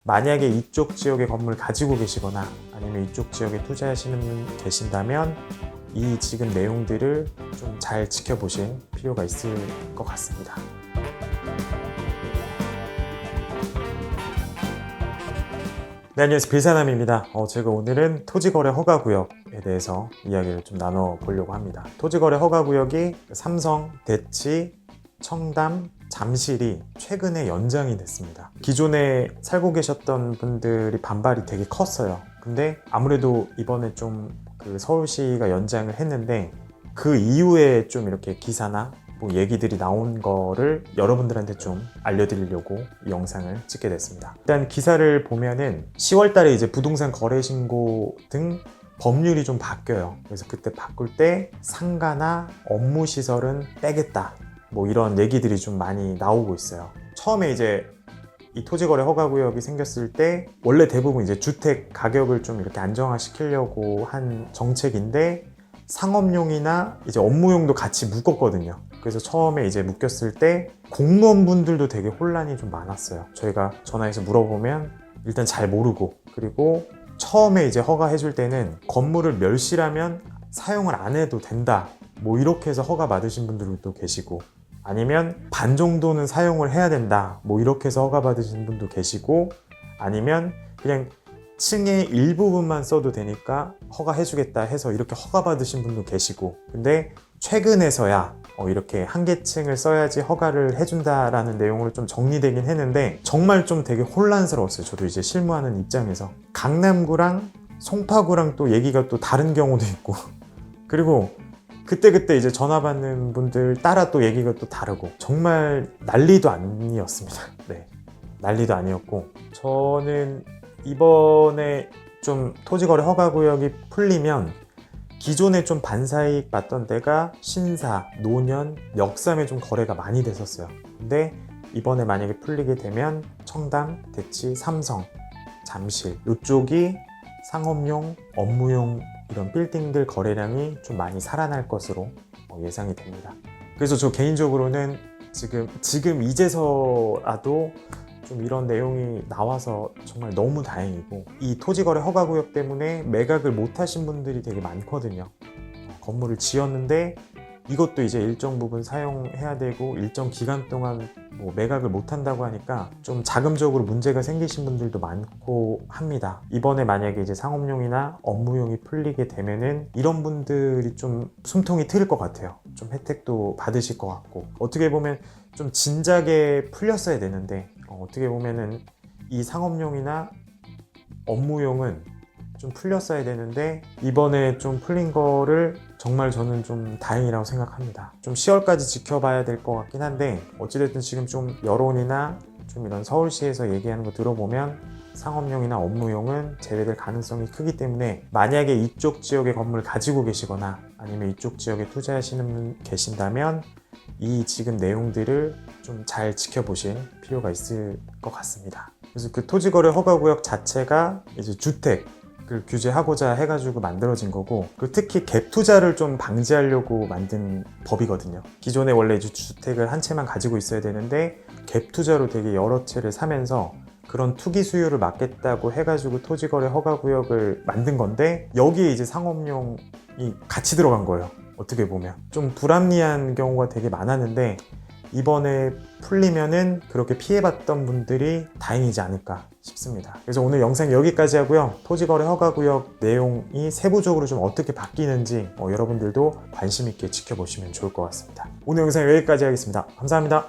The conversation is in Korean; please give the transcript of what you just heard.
만약에 이쪽 지역의 건물 가지고 계시거나 아니면 이쪽 지역에 투자하시는 분 계신다면 이 지금 내용들을 좀 잘 지켜보실 필요가 있을 것 같습니다. 네, 안녕하세요. 빌사남입니다. 제가 오늘은 토지거래 허가구역에 대해서 이야기를 좀 나눠보려고 합니다. 토지거래 허가구역이 삼성, 대치, 청담, 잠실이 최근에 연장이 됐습니다. 기존에 살고 계셨던 분들이 반발이 되게 컸어요. 근데 아무래도 이번에 좀 서울시가 연장을 했는데 그 이후에 좀 이렇게 기사나 뭐 얘기들이 나온 거를 여러분들한테 좀 알려드리려고 이 영상을 찍게 됐습니다. 일단 기사를 보면은 10월 달에 이제 부동산 거래 신고 등 법률이 좀 바뀌어요. 그래서 그때 바꿀 때 상가나 업무 시설은 빼겠다. 뭐 이런 얘기들이 좀 많이 나오고 있어요. 처음에 이제 이 토지거래 허가구역이 생겼을 때 원래 대부분 이제 주택 가격을 좀 이렇게 안정화시키려고 한 정책인데 상업용이나 이제 업무용도 같이 묶었거든요. 그래서 처음에 이제 묶였을 때 공무원분들도 되게 혼란이 좀 많았어요. 저희가 전화해서 물어보면 일단 잘 모르고, 그리고 처음에 이제 허가해줄 때는 건물을 멸실하면 사용을 안 해도 된다, 뭐 이렇게 해서 허가 받으신 분들도 계시고, 아니면 반 정도는 사용을 해야 된다, 뭐 이렇게 해서 허가 받으신 분도 계시고, 아니면 그냥 층의 일부분만 써도 되니까 허가해주겠다 해서 이렇게 허가 받으신 분도 계시고, 근데 최근에서야 이렇게 한 개 층을 써야지 허가를 해준다라는 내용으로 좀 정리되긴 했는데 정말 좀 되게 혼란스러웠어요. 저도 이제 실무하는 입장에서 강남구랑 송파구랑 또 얘기가 또 다른 경우도 있고 그리고 그때 이제 전화 받는 분들 따라 또 얘기가 또 다르고 정말 난리도 아니었습니다. 네, 난리도 아니었고, 저는 이번에 좀 토지거래 허가구역이 풀리면 기존에 좀 반사이익 봤던 데가 신사, 노년, 역삼에 좀 거래가 많이 됐었어요. 근데 이번에 만약에 풀리게 되면 청담, 대치, 삼성, 잠실 이쪽이 상업용, 업무용 이런 빌딩들 거래량이 좀 많이 살아날 것으로 예상이 됩니다. 그래서 저 개인적으로는 지금 이제서라도 좀 이런 내용이 나와서 정말 너무 다행이고, 이 토지거래 허가구역 때문에 매각을 못 하신 분들이 되게 많거든요. 건물을 지었는데 이것도 이제 일정 부분 사용해야 되고 일정 기간 동안 뭐 매각을 못 한다고 하니까 좀 자금적으로 문제가 생기신 분들도 많고 합니다. 이번에 만약에 이제 상업용이나 업무용이 풀리게 되면은 이런 분들이 좀 숨통이 트일 것 같아요. 좀 혜택도 받으실 것 같고, 어떻게 보면 좀 진작에 풀렸어야 되는데 어떻게 보면은 이 상업용이나 업무용은 좀 풀렸어야 되는데 이번에 좀 풀린 거를 정말 저는 좀 다행이라고 생각합니다. 좀 10월까지 지켜봐야 될 것 같긴 한데 어찌됐든 지금 좀 여론이나 좀 이런 서울시에서 얘기하는 거 들어보면 상업용이나 업무용은 제외될 가능성이 크기 때문에 만약에 이쪽 지역의 건물 가지고 계시거나 아니면 이쪽 지역에 투자하시는 분 계신다면 이 지금 내용들을 좀 잘 지켜보실 필요가 있을 것 같습니다. 그래서 그 토지거래 허가구역 자체가 이제 주택을 규제하고자 해가지고 만들어진 거고, 그 특히 갭 투자를 좀 방지하려고 만든 법이거든요. 기존에 원래 이제 주택을 한 채만 가지고 있어야 되는데 갭 투자로 되게 여러 채를 사면서 그런 투기 수요를 막겠다고 해가지고 토지거래 허가구역을 만든 건데 여기에 이제 상업용이 같이 들어간 거예요. 어떻게 보면 좀 불합리한 경우가 되게 많았는데 이번에 풀리면은 그렇게 피해봤던 분들이 다행이지 않을까 싶습니다. 그래서 오늘 영상 여기까지 하고요. 토지거래 허가구역 내용이 세부적으로 좀 어떻게 바뀌는지 여러분들도 관심 있게 지켜보시면 좋을 것 같습니다. 오늘 영상 여기까지 하겠습니다. 감사합니다.